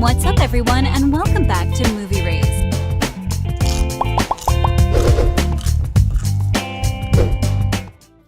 What's up, everyone, and welcome back to Movie Raised.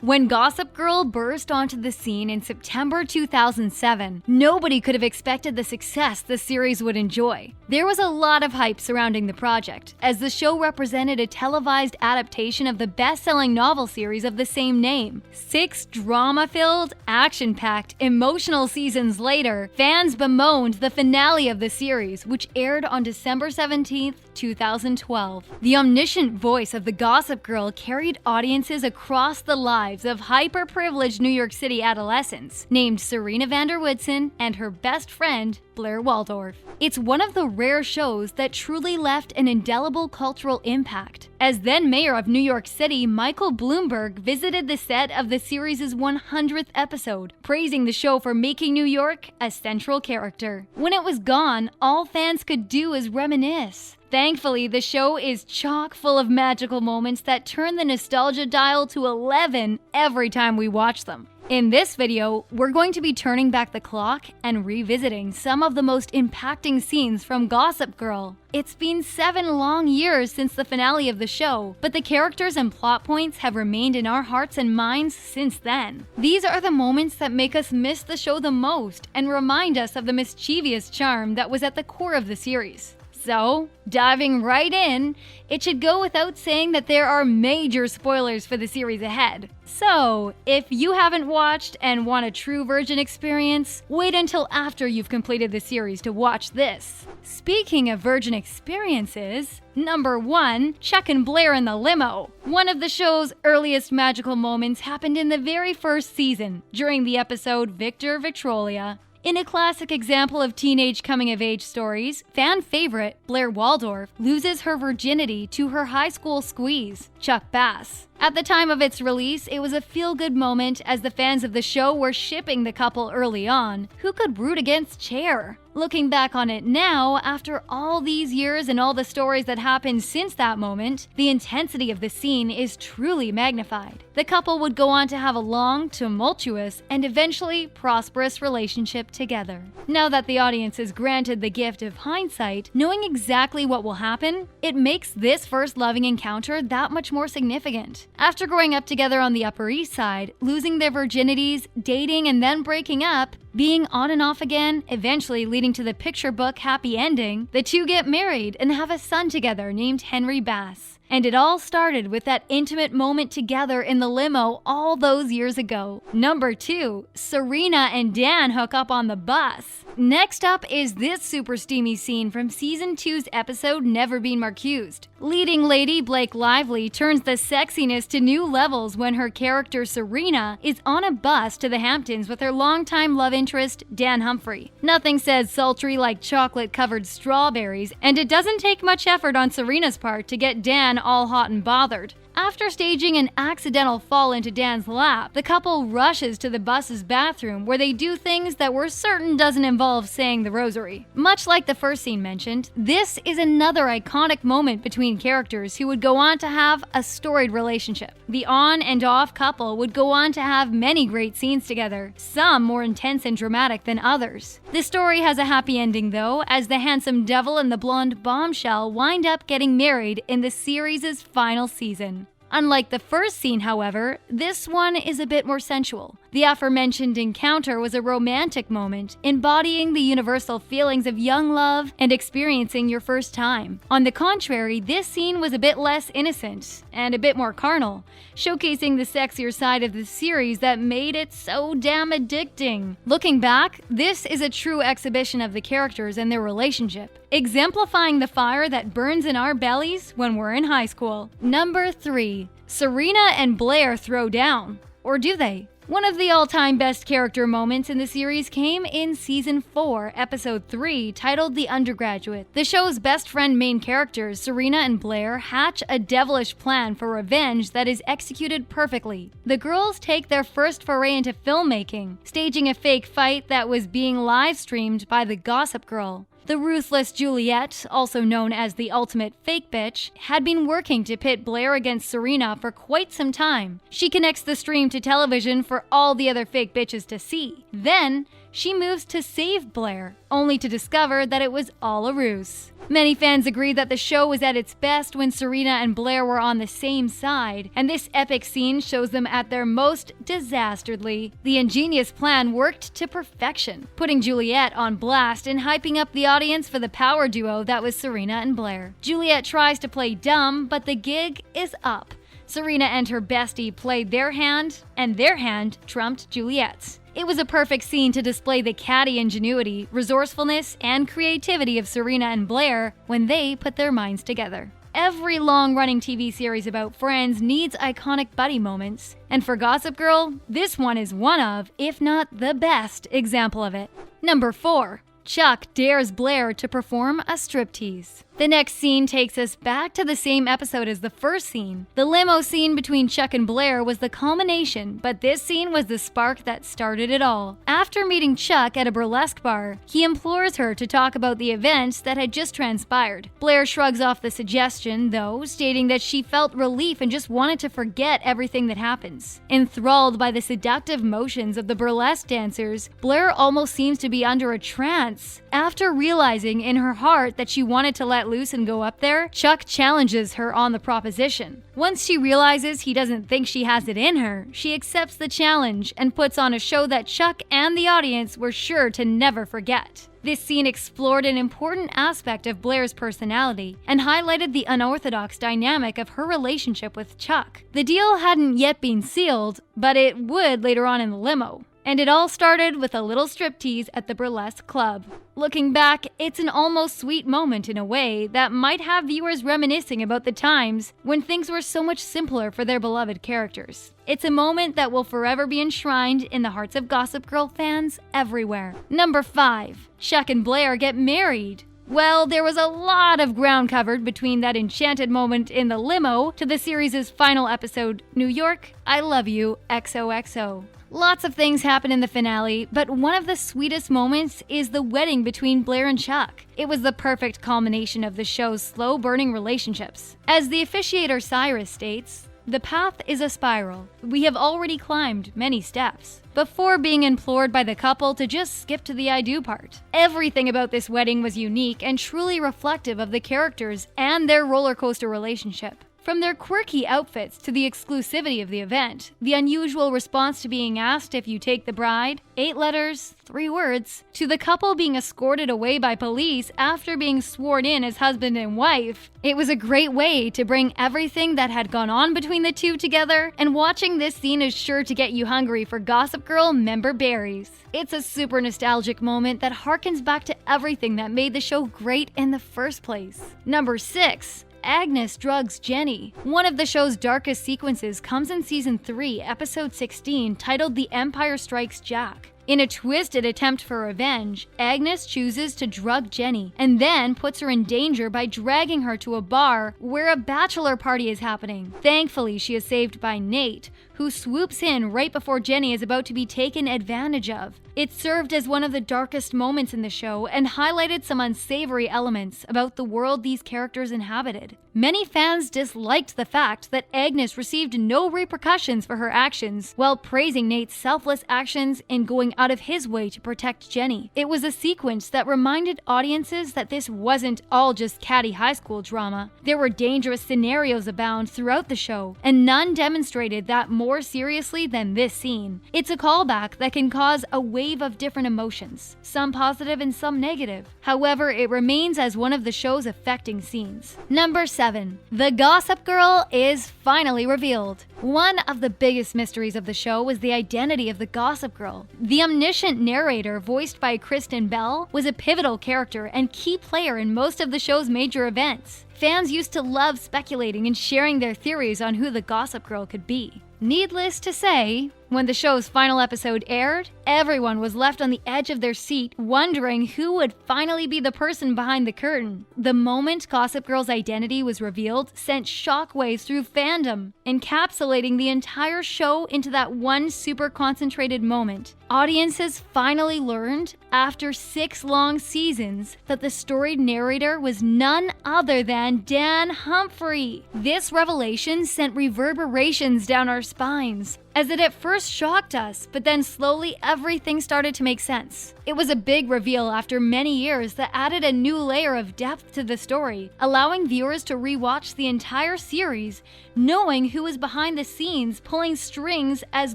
When Gossip Girl burst onto the scene in September 2007, nobody could have expected the success the series would enjoy. There was a lot of hype surrounding the project, as the show represented a televised adaptation of the best-selling novel series of the same name. 6 drama-filled, action-packed, emotional seasons later, fans bemoaned the finale of the series, which aired on December 17th, 2012. The omniscient voice of the Gossip Girl carried audiences across the lives of hyper-privileged New York City adolescents named Serena Woodsen and her best friend, Blair Waldorf. It's one of the rare shows that truly left an indelible cultural impact. As then mayor of New York City, Michael Bloomberg visited the set of the series' 100th episode, praising the show for making New York a central character. When it was gone, all fans could do is reminisce. Thankfully, the show is chock full of magical moments that turn the nostalgia dial to 11 every time we watch them. In this video, we're going to be turning back the clock and revisiting some of the most impacting scenes from Gossip Girl. It's been 7 long years since the finale of the show, but the characters and plot points have remained in our hearts and minds since then. These are the moments that make us miss the show the most and remind us of the mischievous charm that was at the core of the series. So, diving right in, it should go without saying that there are major spoilers for the series ahead. So, if you haven't watched and want a true virgin experience, wait until after you've completed the series to watch this. Speaking of virgin experiences, number 1, Chuck and Blair in the limo. One of the show's earliest magical moments happened in the very first season, during the episode Victor Victrolia. In a classic example of teenage coming-of-age stories, fan favorite Blair Waldorf loses her virginity to her high school squeeze, Chuck Bass. At the time of its release, it was a feel-good moment as the fans of the show were shipping the couple early on. Who could root against Cher? Looking back on it now, after all these years and all the stories that happened since that moment, the intensity of the scene is truly magnified. The couple would go on to have a long, tumultuous, and eventually prosperous relationship together. Now that the audience is granted the gift of hindsight, knowing exactly what will happen, it makes this first loving encounter that much more significant. After growing up together on the Upper East Side, losing their virginities, dating and then breaking up, being on and off again, eventually leading to the picture book happy ending, the two get married and have a son together named Henry Bass. And it all started with that intimate moment together in the limo all those years ago. Number 2, Serena and Dan hook up on the bus. Next up is this super steamy scene from Season 2's episode Never Been Marcused. Leading lady Blake Lively turns the sexiness to new levels when her character Serena is on a bus to the Hamptons with her longtime love interest Dan Humphrey. Nothing says sultry like chocolate-covered strawberries, and it doesn't take much effort on Serena's part to get Dan all hot and bothered. After staging an accidental fall into Dan's lap, the couple rushes to the bus's bathroom where they do things that we're certain doesn't involve saying the rosary. Much like the first scene mentioned, this is another iconic moment between characters who would go on to have a storied relationship. The on and off couple would go on to have many great scenes together, some more intense and dramatic than others. The story has a happy ending though, as the handsome devil and the blonde bombshell wind up getting married in the series' final season. Unlike the first scene, however, this one is a bit more sensual. The aforementioned encounter was a romantic moment, embodying the universal feelings of young love and experiencing your first time. On the contrary, this scene was a bit less innocent and a bit more carnal, showcasing the sexier side of the series that made it so damn addicting. Looking back, this is a true exhibition of the characters and their relationship, exemplifying the fire that burns in our bellies when we're in high school. Number 3, Serena and Blair throw down. Or do they? One of the all-time best character moments in the series came in Season 4, Episode 3, titled The Undergraduate. The show's best friend main characters, Serena and Blair, hatch a devilish plan for revenge that is executed perfectly. The girls take their first foray into filmmaking, staging a fake fight that was being live-streamed by the Gossip Girl. The ruthless Juliet, also known as the ultimate fake bitch, had been working to pit Blair against Serena for quite some time. She connects the stream to television for all the other fake bitches to see. Then, she moves to save Blair, only to discover that it was all a ruse. Many fans agree that the show was at its best when Serena and Blair were on the same side, and this epic scene shows them at their most disasterdly. The ingenious plan worked to perfection, putting Juliet on blast and hyping up the audience for the power duo that was Serena and Blair. Juliet tries to play dumb, but the gig is up. Serena and her bestie played their hand, and their hand trumped Juliet's. It was a perfect scene to display the catty ingenuity, resourcefulness, and creativity of Serena and Blair when they put their minds together. Every long-running TV series about friends needs iconic buddy moments, and for Gossip Girl, this one is one of, if not the best, example of it. Number 4. Chuck dares Blair to perform a striptease. The next scene takes us back to the same episode as the first scene. The limo scene between Chuck and Blair was the culmination, but this scene was the spark that started it all. After meeting Chuck at a burlesque bar, he implores her to talk about the events that had just transpired. Blair shrugs off the suggestion, though, stating that she felt relief and just wanted to forget everything that happens. Enthralled by the seductive motions of the burlesque dancers, Blair almost seems to be under a trance. After realizing in her heart that she wanted to let loose and go up there, Chuck challenges her on the proposition. Once she realizes he doesn't think she has it in her, she accepts the challenge and puts on a show that Chuck and the audience were sure to never forget. This scene explored an important aspect of Blair's personality and highlighted the unorthodox dynamic of her relationship with Chuck. The deal hadn't yet been sealed, but it would later on in the limo. And it all started with a little striptease at the burlesque club. Looking back, it's an almost sweet moment in a way that might have viewers reminiscing about the times when things were so much simpler for their beloved characters. It's a moment that will forever be enshrined in the hearts of Gossip Girl fans everywhere. Number 5. Chuck and Blair get married. Well, there was a lot of ground covered between that enchanted moment in the limo to the series' final episode, New York, I Love You, XOXO. Lots of things happen in the finale, but one of the sweetest moments is the wedding between Blair and Chuck. It was the perfect culmination of the show's slow-burning relationships. As the officiator Cyrus states, "The path is a spiral. We have already climbed many steps," before being implored by the couple to just skip to the I do part. Everything about this wedding was unique and truly reflective of the characters and their roller coaster relationship. From their quirky outfits to the exclusivity of the event, the unusual response to being asked if you take the bride, 8 letters, 3 words, to the couple being escorted away by police after being sworn in as husband and wife, it was a great way to bring everything that had gone on between the two together, and watching this scene is sure to get you hungry for Gossip Girl member berries. It's a super nostalgic moment that harkens back to everything that made the show great in the first place. Number 6. Agnes drugs Jenny. One of the show's darkest sequences comes in Season 3, Episode 16, titled The Empire Strikes Jack. In a twisted attempt for revenge, Agnes chooses to drug Jenny and then puts her in danger by dragging her to a bar where a bachelor party is happening. Thankfully, she is saved by Nate, who swoops in right before Jenny is about to be taken advantage of. It served as one of the darkest moments in the show and highlighted some unsavory elements about the world these characters inhabited. Many fans disliked the fact that Agnes received no repercussions for her actions, while praising Nate's selfless actions in going out of his way to protect Jenny. It was a sequence that reminded audiences that this wasn't all just catty high school drama. There were dangerous scenarios abound throughout the show, and none demonstrated that more seriously than this scene. It's a callback that can cause a wave of different emotions, some positive and some negative. However, it remains as one of the show's affecting scenes. Number 7. The Gossip Girl is finally revealed. One of the biggest mysteries of the show was the identity of the Gossip Girl. The omniscient narrator, voiced by Kristen Bell, was a pivotal character and key player in most of the show's major events. Fans used to love speculating and sharing their theories on who the Gossip Girl could be. Needless to say, when the show's final episode aired, everyone was left on the edge of their seat wondering who would finally be the person behind the curtain. The moment Gossip Girl's identity was revealed sent shockwaves through fandom, encapsulating the entire show into that one super concentrated moment. Audiences finally learned, after 6 long seasons, that the storied narrator was none other than Dan Humphrey. This revelation sent reverberations down our spines, as it at first shocked us, but then slowly everything started to make sense. It was a big reveal after many years that added a new layer of depth to the story, allowing viewers to rewatch the entire series, knowing who was behind the scenes pulling strings as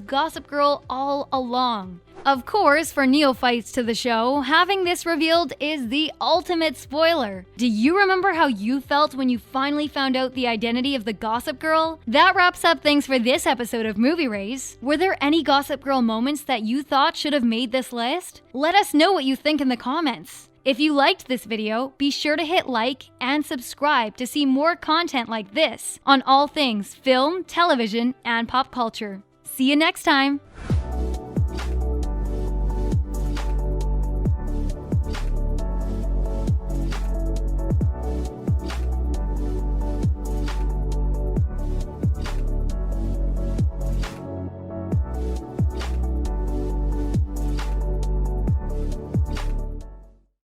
Gossip Girl all along. Of course, for neophytes to the show, having this revealed is the ultimate spoiler. Do you remember how you felt when you finally found out the identity of the Gossip Girl? That wraps up things for this episode of Movie Raze. Were there any Gossip Girl moments that you thought should have made this list? Let us know what you think in the comments. If you liked this video, be sure to hit like and subscribe to see more content like this on all things film, television, and pop culture. See you next time!